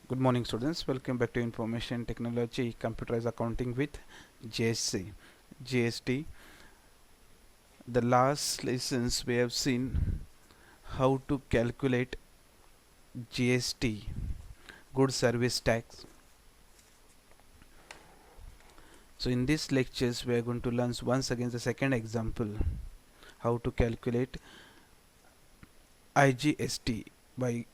Good morning, students. Welcome back to Information Technology Computerized Accounting with JSC. GST. The last lessons we have seen how to calculate GST, Good Service Tax. So in these lectures, we are going to learn once again the second example, how to calculate IGST by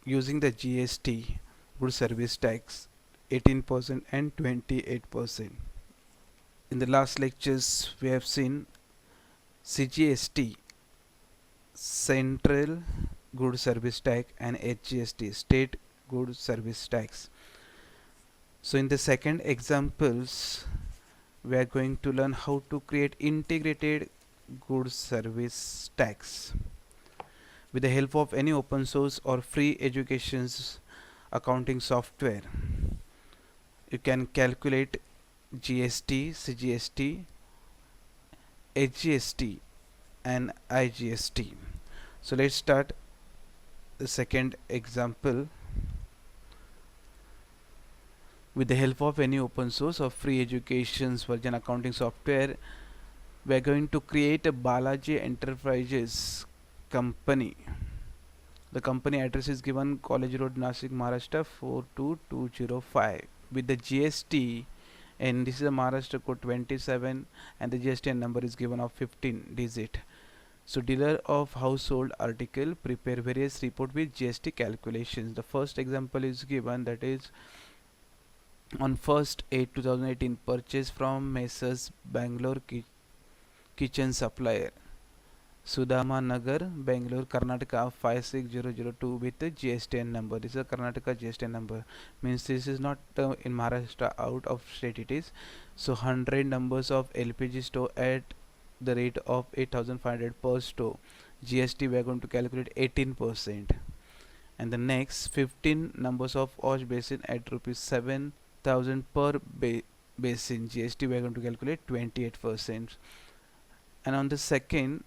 using the GST, Good Service Tax, 18% and 28%. In the last lectures, we have seen CGST, Central Good Service Tax, and HGST, State Good Service Tax. So in the second examples, we are going to learn how to create integrated good service tax with the help of any open source or free education's accounting software. You can calculate GST, CGST, HGST, and IGST. So let's start the second example. With the help of any open source or free education's version accounting software, we are going to create a Balaji Enterprises company. The company address is given College Road, Nasik, Maharashtra 42205 with the GST, and this is a Maharashtra code 27, and the GST number is given of 15 digit. So dealer of household article prepare various report with GST calculations. The first example is given, that is on 1st 8 2018 purchase from Messrs Bangalore Kitchen Supplier, Sudama Nagar, Bangalore, Karnataka 56002 with the GSTN number. This is a Karnataka GSTN number, means this is not in Maharashtra, out of state it is. So 100 numbers of LPG store at the rate of 8500 per store. GST we are going to calculate 18%. And the next 15 numbers of wash basin at rupees 7,000 per basin. GST we are going to calculate 28%. And on the 2nd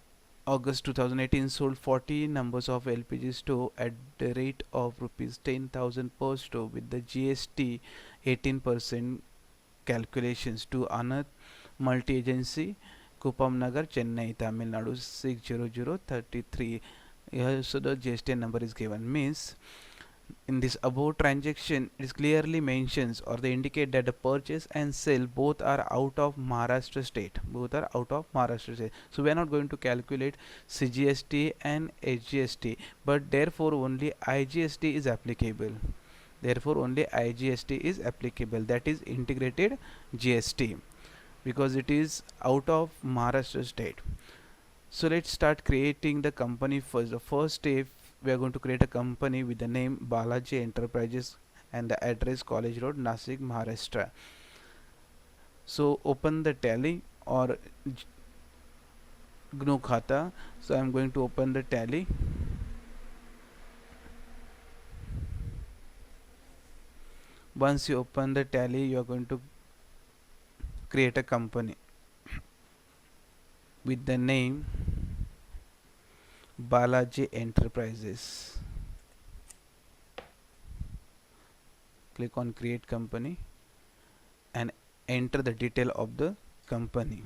August 2018 sold 40 numbers of LPG stove at the rate of rupees 10,000 per stove with the GST 18% calculations to Anand Multi-Agency, Kupam Nagar, Chennai, Tamil Nadu 60033. Here so the GST number is given, means in this above transaction it is clearly mentions or they indicate that the purchase and sale both are out of Maharashtra state, so we are not going to calculate CGST and HGST, but therefore only IGST is applicable. That is integrated GST, because it is out of Maharashtra state. So let's start creating the company first. The first step, we are going to create a company with the name Balaji Enterprises and the address College Road, Nasik, Maharashtra. So open the Tally or GNU Khata. So I'm going to open the Tally. Once you open the Tally, you are going to create a company with the name Balaji Enterprises. Click on create company and enter the detail of the company.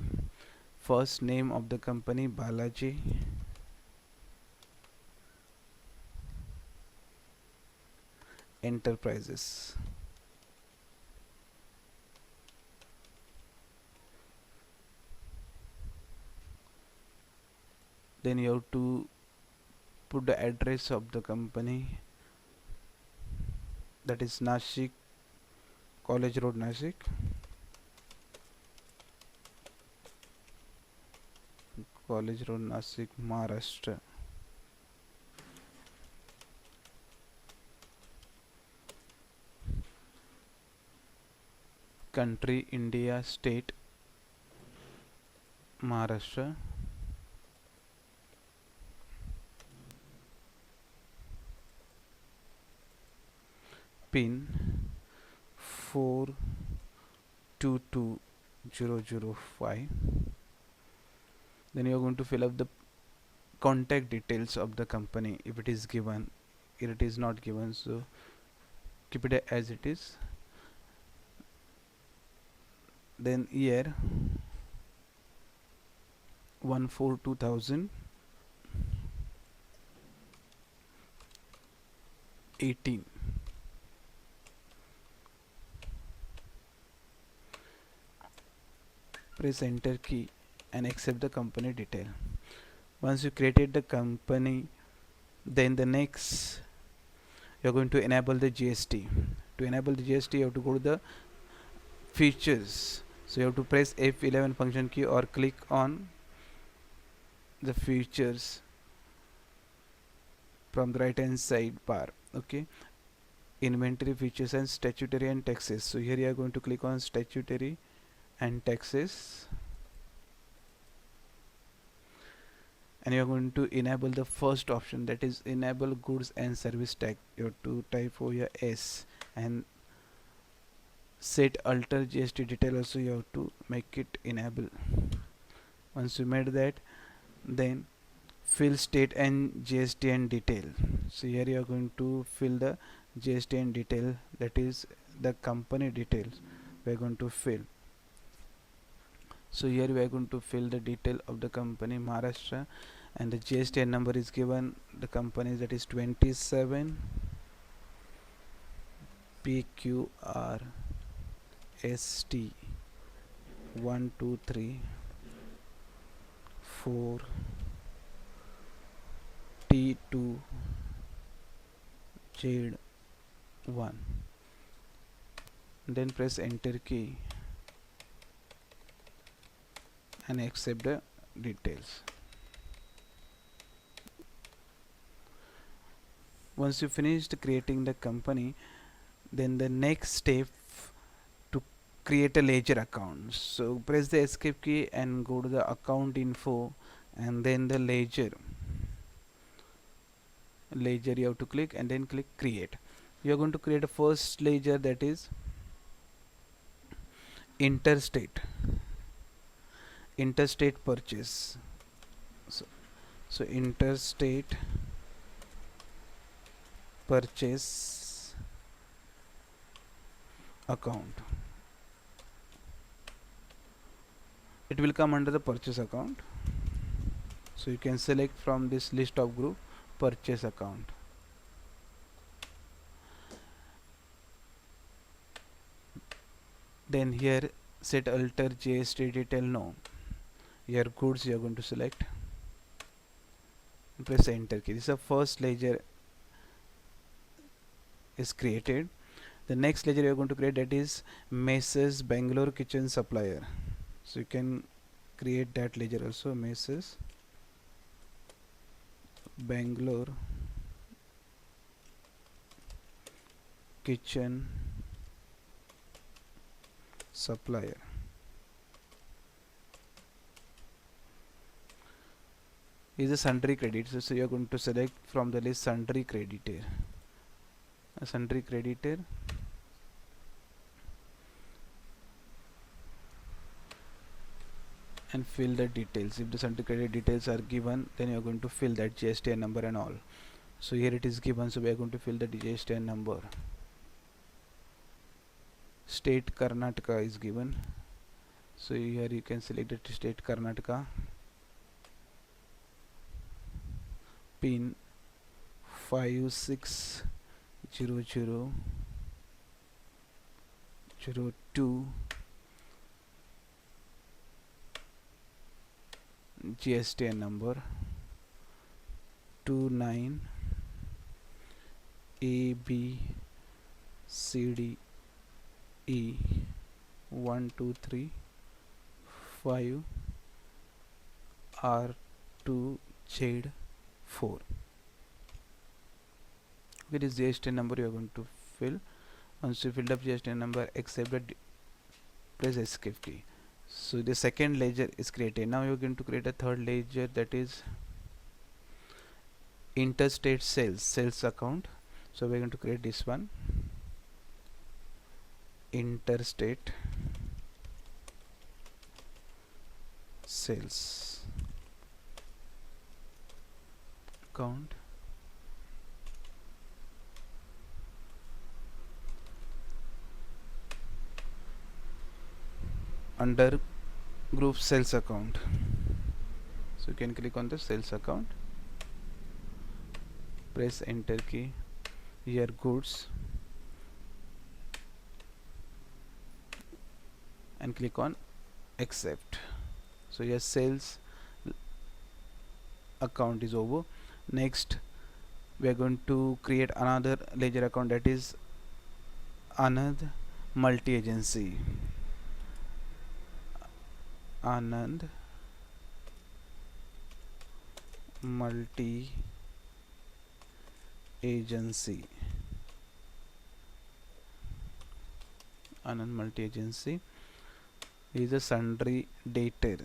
First name of the company Balaji Enterprises. Then you have to put the address of the company, that is Nashik, College Road, Nashik. College Road, Nashik, Maharashtra. Country India, state Maharashtra. Pin 422005. Then you are going to fill up the contact details of the company if it is given. If it is not given, so keep it as it is. Then year 1/4/2018. Press enter key and accept the company detail. Once you created the company, then the next you're going to enable the GST. To enable the GST, you have to go to the features. So you have to press F11 function key or click on the features from the right hand side bar. Okay, inventory, features and statutory and taxes. So here you are going to click on statutory and taxes, and you are going to enable the first option, that is enable goods and service tag. You have to type over here S, and set alter GST detail also you have to make it enable. Once you made that, then fill state and GST and detail. So here you are going to fill the GST and detail, that is the company details we are going to fill. So here we are going to fill the detail of the company Maharashtra, and the GST number is given, the company, that is 27 PQR ST 1 2 3 4 T2 Z1. Then press enter key and accept the details. Once you finished creating the company, then the next step to create a ledger account. So press the escape key and go to the account info, and then the ledger you have to click, and then click create. You are going to create a first ledger, that is interstate purchase. So interstate purchase account, it will come under the purchase account. So you can select from this list of group purchase account. Then here set alter GST detail no. Your goods you are going to select, press enter key. This is the first ledger is created. The next ledger you are going to create, that is Messrs Bangalore Kitchen Supplier. So you can create that ledger also, Messrs Bangalore Kitchen Supplier. Is a sundry creditor, so you are going to select from the list sundry creditor. A sundry creditor, and fill the details. If the sundry creditor details are given, then you are going to fill that GSTN number and all. So here it is given, so we are going to fill the GSTN number. State Karnataka is given, so here you can select the state Karnataka. Pin 560002, GSTN number 29 ABCDE 1 2 3 5 R2 Z4. It is GSTN number you are going to fill. Once you filled up GSTN number, accept the press escape key. So the second ledger is created. Now you are going to create a third ledger, that is interstate sales account. So we are going to create this one, interstate sales account. under group sales account. So you can click on the sales account, press enter key, here goods, and click on accept. So your sales account is over. Next we are going to create another ledger account, that is Anand multi-agency. Anand multi-agency. Anand multi-agency is a sundry debtor,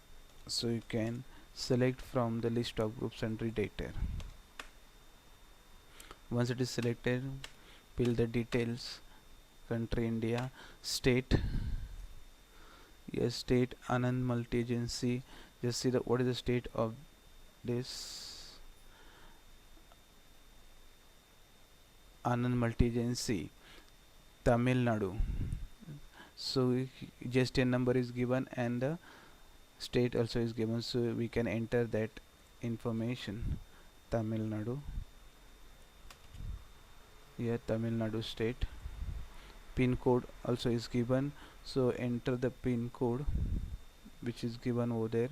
so you can select from the list of group sundry debtor. Once it is selected, fill the details, country India, state, yes, state Anand multi-agency. Just see the what is the state of this Anand multi-agency, Tamil Nadu. So GSTN number is given and the state also is given, so we can enter that information. Tamil Nadu, here Tamil Nadu state. Pin code also is given, so enter the pin code which is given over there,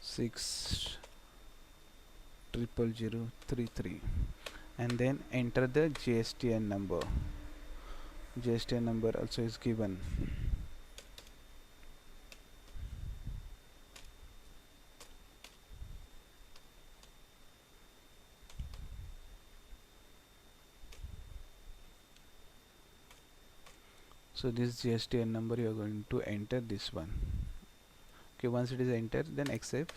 60033, and then enter the GSTN number. GSTN number also is given. So this GSTN number you are going to enter this one. Okay, once it is entered, then accept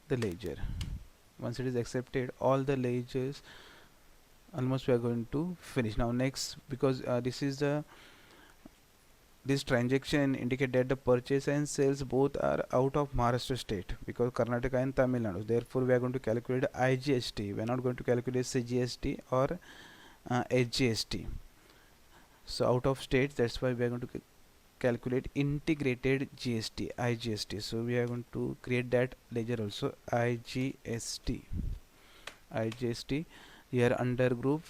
the ledger. Once it is accepted, all the ledgers almost we are going to finish. Now next, because this transaction indicate that the purchase and sales both are out of Maharashtra state, because Karnataka and Tamil Nadu. Therefore, we are going to calculate IGST. We are not going to calculate CGST or HGST. So out of state, that's why we are going to calculate integrated GST, IGST. So we are going to create that ledger also, IGST. Here under group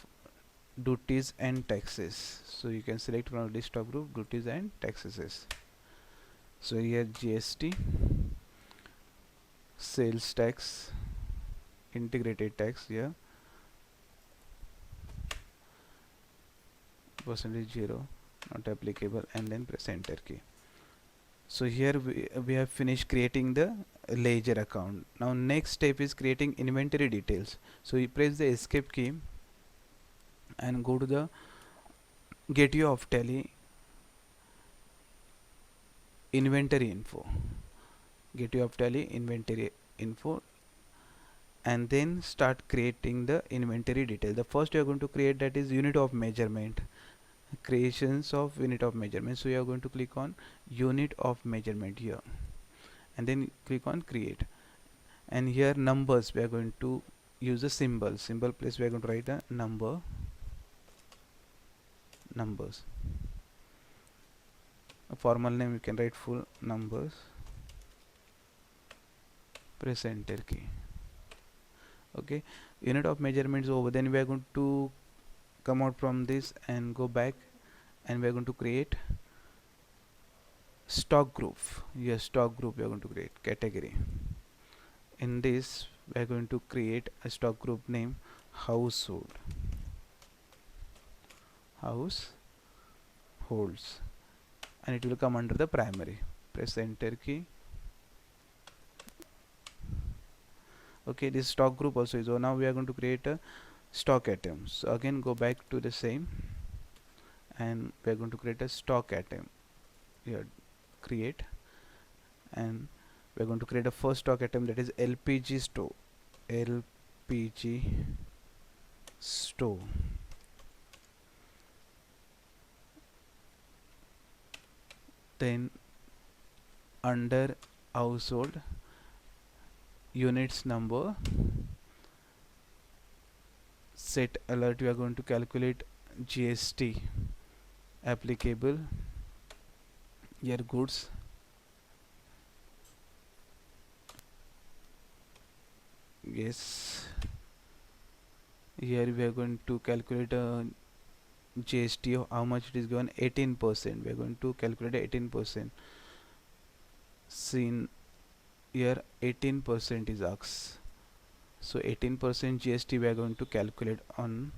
duties and taxes, so you can select from a list of group duties and taxes. So here GST, sales tax, integrated tax, here percentage 0, not applicable, and then press enter key. So here we have finished creating the ledger account. Now next step is creating inventory details. So you press the escape key and go to the gateway of Tally inventory info, gateway of Tally inventory info, and then start creating the inventory detail. The first you are going to create, that is unit of measurement, creations of unit of measurement. So you are going to click on unit of measurement here, and then click on create, and here numbers we are going to use the symbol place we are going to write a numbers. A formal name you can write full numbers, press enter key. Okay, unit of measurement is over. Then we are going to come out from this and go back, and we are going to create stock group. Yes, stock group we are going to create category. In this we are going to create a stock group name households, and it will come under the primary. Press enter key. Okay, this stock group also is over. Now we are going to create a stock items. So again go back to the same, and we are going to create a stock item here, create, and we are going to create a first stock item, that is LPG store. Then under household units number, set alert, we are going to calculate GST applicable, here goods, yes, here we are going to calculate GST of how much it is given, 18%. We are going to calculate 18%. Seen here 18% is asked, so 18% GST we are going to calculate on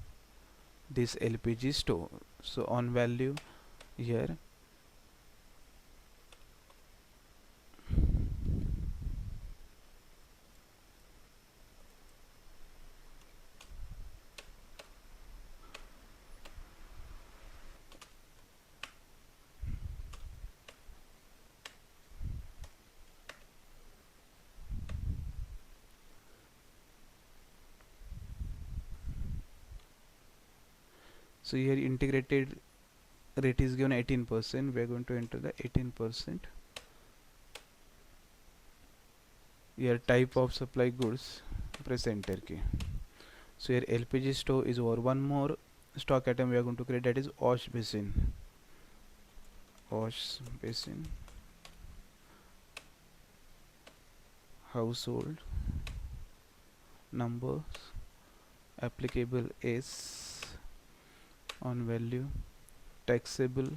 this LPG store. So on value here, so here integrated rate is given 18%. We are going to enter the 18%. Here type of supply goods, press enter key. So here LPG store is over. One more stock item we are going to create, that is wash basin. Wash basin, household, numbers, applicable is, on value, taxable,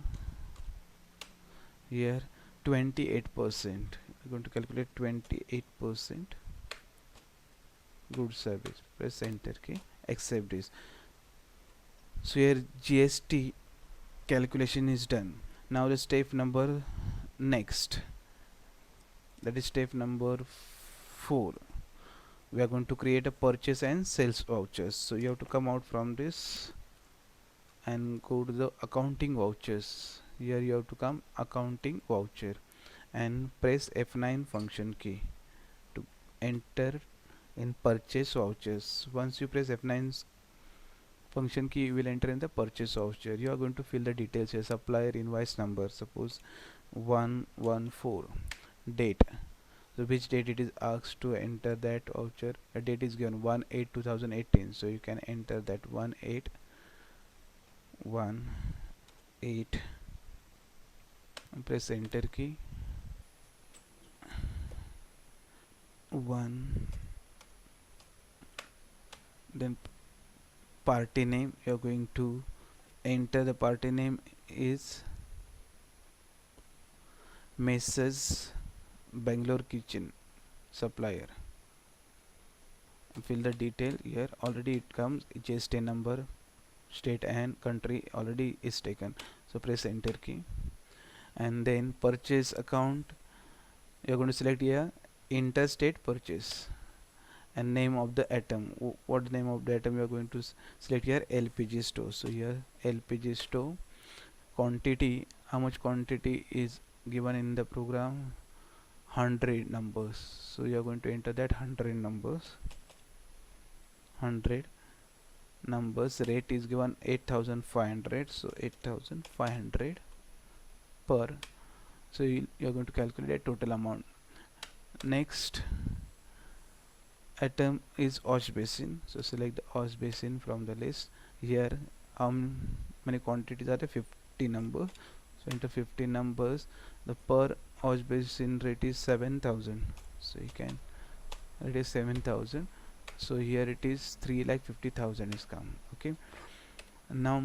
here 28%. We're going to calculate 28% good service, press enter key, accept this. So here GST calculation is done. Now the step number next, that is step number 4. We are going to create a purchase and sales vouchers. So you have to come out from this and go to the accounting vouchers. Here you have to come accounting voucher and press F9 function key to enter in purchase vouchers. Once you press F9 function key, you will enter in the purchase voucher. You are going to fill the details here, supplier invoice number, suppose 114, date, so which date it is asked to enter that voucher. A date is given 1/8/2018, so you can enter that 1/8/18 and press enter key. 1, then party name, you are going to enter the party name is Messrs Bangalore Kitchen supplier. Fill the detail here. Already it comes GST number, state and country already is taken, so press enter key. And then purchase account, you are going to select here interstate purchase, and name of the item, what name of the item you are going to select here, LPG store. So here LPG store, quantity, how much quantity is given in the program, 100 numbers, so you are going to enter that 100 numbers. 100 numbers, rate is given 8,500, so 8,500 per, so you are going to calculate total amount. Next item is wash basin, so select the wash basin from the list. Here how many quantities are there, 50 numbers, so enter 50 numbers. The per wash basin rate is 7,000, so you can, it is 7,000, so here it is 3,50,000 is come. Okay, now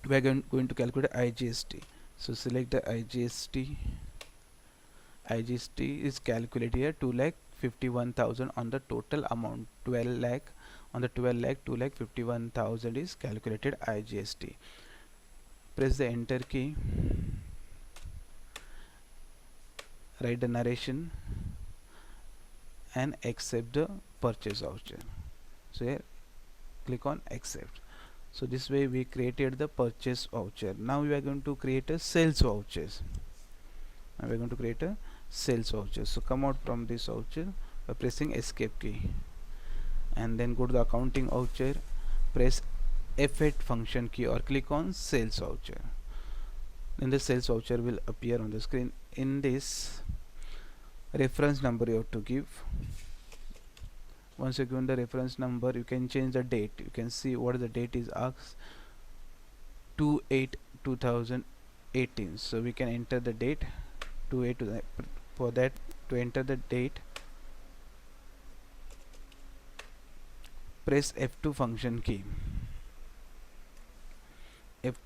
we are going to calculate IGST, so select the IGST. IGST is calculated here 2,51,000 on the total amount, 12 lakh, on the 12 lakh 2,51,000 is calculated IGST. Press the enter key, write the narration and accept the purchase voucher. So here click on accept. So this way we created the purchase voucher. Now we are going to create a sales vouchers. Now we are going to create a sales voucher. So come out from this voucher by pressing escape key, and then go to the accounting voucher, press F8 function key or click on sales voucher. Then the sales voucher will appear on the screen. In this, reference number you have to give. Once you given the reference number, you can change the date. You can see what the date is asked. 2/8 2018. So we can enter the date 2/8 for that. To enter the date, press F2 function key. F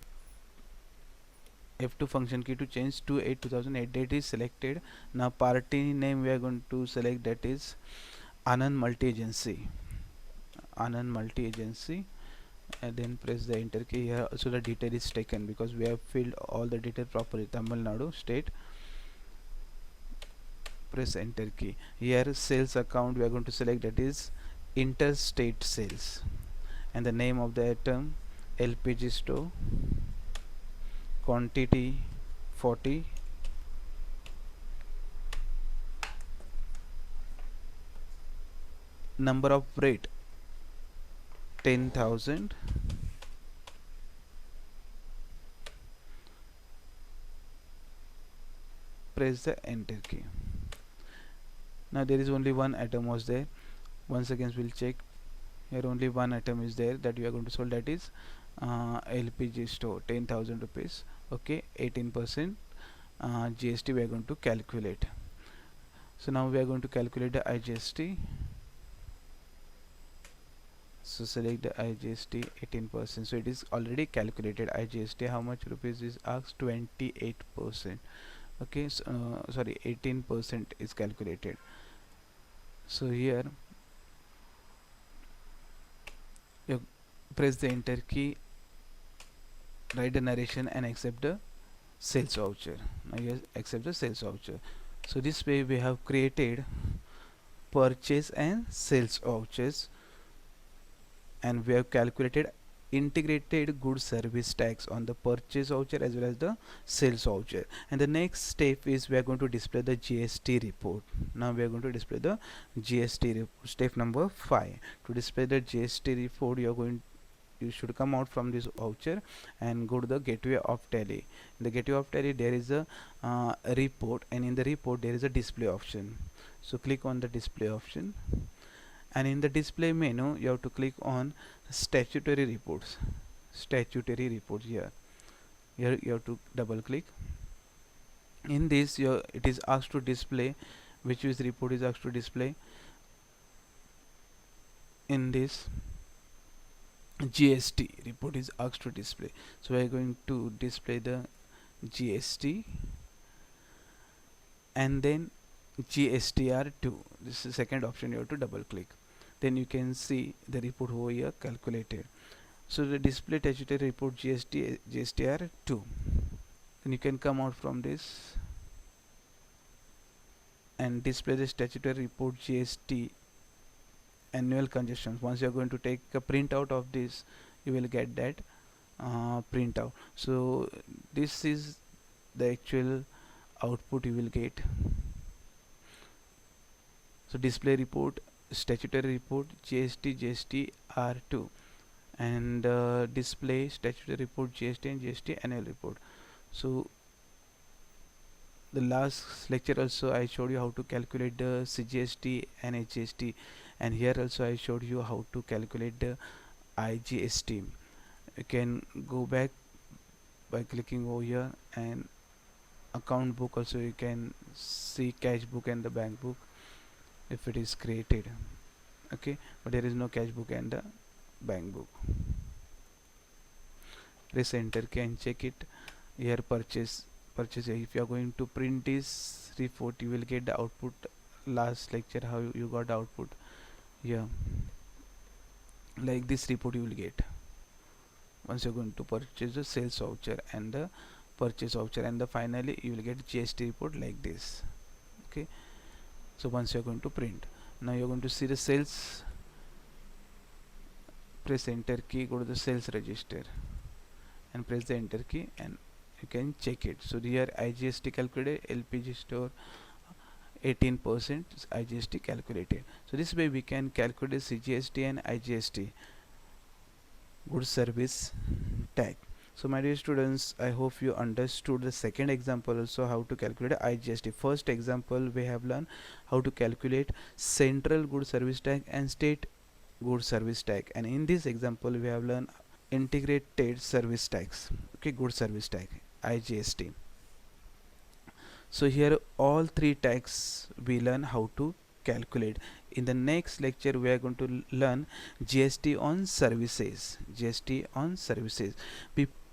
F2 function key to change 2/8 2008. Date is selected. Now party name we are going to select, that is Anand Multi Agency. Anand Multi Agency, and then press the enter key. Here also the detail is taken because we have filled all the detail properly. Tamil Nadu state. Press enter key. Here sales account we are going to select, that is interstate sales, and the name of the item LPG store, quantity 40, number of rate 10,000, press the enter key. Now there is only one item was there. Once again we'll check. Here only one item is there that you are going to sold, that is LPG store, 10,000 rupees. Okay, 18% GST we are going to calculate. So now we are going to calculate the IGST. So select the IGST 18%. So it is already calculated. IGST how much rupees is asked? 28%. Okay, so, sorry, 18% is calculated. So here you press the enter key, write the narration and accept the sales voucher. Now you accept the sales voucher. So this way we have created purchase and sales vouchers, and we have calculated integrated goods service tax on the purchase voucher as well as the sales voucher. And the next step is we are going to display the GST report. Now we are going to display the GST report. Step number 5. To display the GST report, you should come out from this voucher and go to the gateway of Tally. In the gateway of Tally there is a report, and in the report there is a display option. So click on the display option, and in the display menu you have to click on statutory reports. Here you have to double click. In this it is asked to display which is report is asked to display. In this GST report is asked to display, so we are going to display the GST and then GSTR2. This is the second option. You have to double click, then you can see the report over here calculated. So the display statutory report GSTR2. Then you can come out from this and display the statutory report GST annual congestions. Once you are going to take a printout of this, you will get that printout. So this is the actual output you will get. So display report, statutory report, GST, GSTR2, and display statutory report GST and GST annual report. So the last lecture also I showed you how to calculate the CGST and HGST, and here also I showed you how to calculate the IGST. You can go back by clicking over here, and account book also you can see cash book and the bank book if it is created. Okay, but there is no cash book and the bank book. Press enter key and check it. Here purchase. If you are going to print this report, you will get the output. Last lecture how you got the output here, like this report you will get once you're going to purchase the sales voucher and the purchase voucher, and the finally you will get GST report like this. Okay, so once you're going to print, now you're going to see the sales. Press enter key, go to the sales register and press the enter key, and you can check it. So here IGST calculated, LPG store 18% IGST calculated. So this way we can calculate CGST and IGST, good service tag. So my dear students, I hope you understood the second example also, how to calculate IGST. First example we have learned how to calculate central good service tag and state good service tag, and in this example we have learned integrated service tax. Okay, good service tax, IGST. So here all three tags we learn how to calculate. In the next lecture we are going to learn GST on services. GST on services.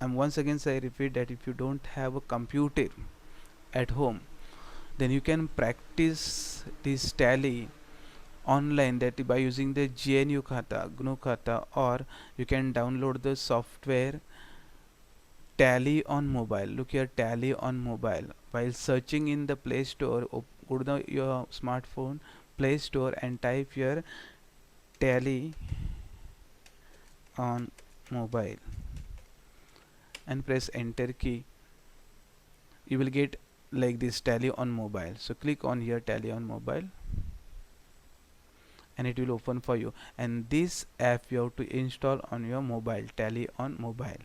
And once again I repeat that if you don't have a computer at home, then you can practice this tally online, that by using the GNU Khata, GNU Khata, or you can download the software Tally on mobile. Look here, Tally on mobile. While searching in the Play Store, go to your smartphone Play Store and type your Tally on mobile and press enter key. You will get like this, Tally on mobile. So click on here, Tally on mobile, and it will open for you. And this app you have to install on your mobile, Tally on mobile.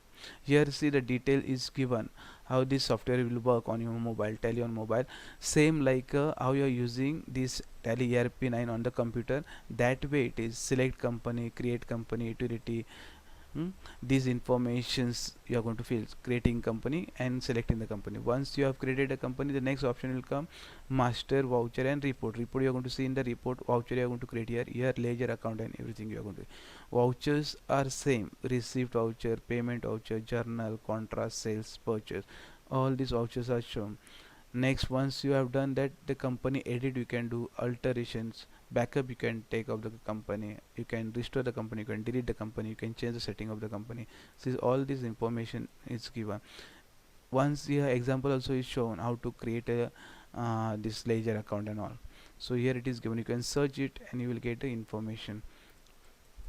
Here see the detail is given how this software will work on your mobile, Tally on mobile, same like how you are using this Tally ERP9 on the computer. That way it is select company, create company, utility. These informations you are going to fill, creating company and selecting the company. Once you have created a company, the next option will come master, voucher and report. Report you are going to see in the report. Voucher you are going to create here ledger account and everything you are going to. Vouchers are same: receipt voucher, payment voucher, journal, contrast, sales, purchase. All these vouchers are shown. Next, once you have done that, the company edit you can do, alterations, backup you can take of the company, you can restore the company, you can delete the company, you can change the setting of the company. So all this information is given. Once here example also is shown how to create a this ledger account and all. So here it is given, you can search it and you will get the information.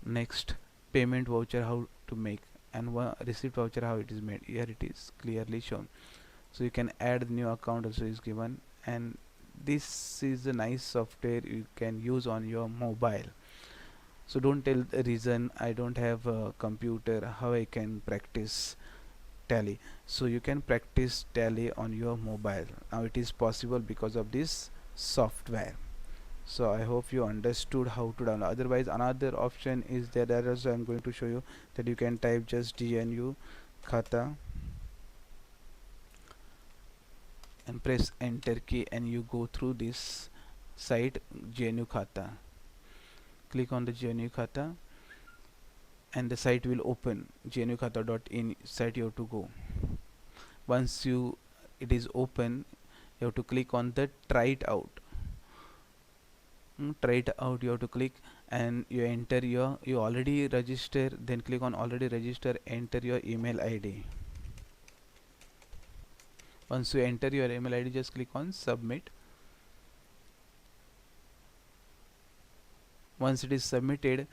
Next, payment voucher how to make, and receipt voucher how it is made. Here it is clearly shown. So you can add new account also is given, and this is a nice software you can use on your mobile. So don't tell the reason I don't have a computer, how I can practice Tally. So you can practice Tally on your mobile. Now it is possible because of this software. So I hope you understood how to download. Otherwise another option is there, that also I'm going to show you, that you can type just GNU Khata and press enter key and you go through this site GNU Khata. Click on the GNU Khata and the site will open. gnukhata.in site you have to go. Once it is open, you have to click on the try it out. Try it out you have to click, and you enter you already register, then click on already register, enter your email ID. Once you enter your email ID, just click on submit. Once it is submitted,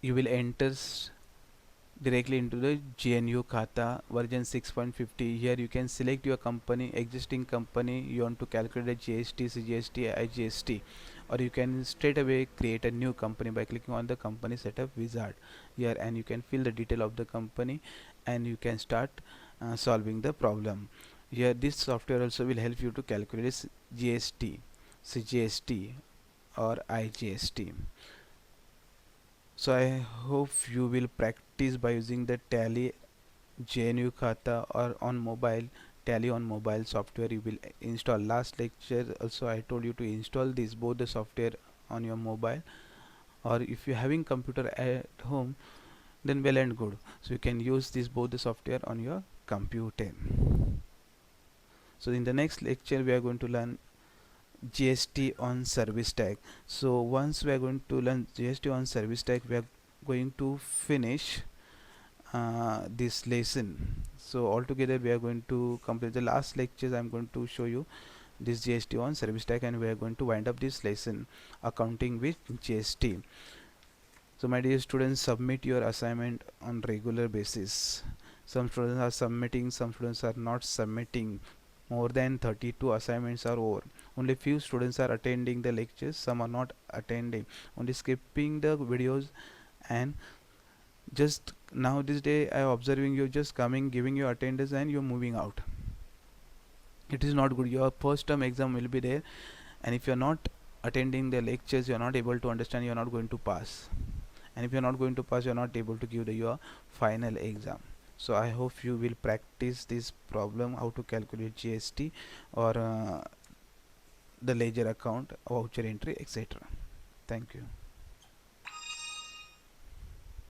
you will enter directly into the GNU Khata version 6.50. Here you can select your company, existing company you want to calculate GST, CGST, IGST, or you can straight away create a new company by clicking on the company setup wizard here, and you can fill the detail of the company and you can start solving the problem. Here this software also will help you to calculate GST, CGST or IGST. So I hope you will practice by using the Tally GNU Khata or on mobile, Tally on mobile software you will install. Last lecture also I told you to install this both the software on your mobile, or if you having computer at home, then well and good. So you can use this both the software on your computer. So in the next lecture we are going to learn GST on service tag. So once we are going to learn GST on service tag, we are going to finish this lesson. So altogether we are going to complete the last lectures. I'm going to show you this GST on service tag, and we are going to wind up this lesson, accounting with GST. So my dear students, submit your assignment on regular basis. Some students are submitting, some students are not submitting. More than 32 assignments are over. Only few students are attending the lectures, some are not attending, only skipping the videos, and just now this day I am observing you just coming, giving your attendance, and you're moving out. It is not good. Your first term exam will be there, and if you're not attending the lectures, you're not able to understand, you're not going to pass. and if you're not going to pass, you're not able to give your final exam. So I hope you will practice this problem, how to calculate GST or the ledger account, voucher entry, etc. Thank you.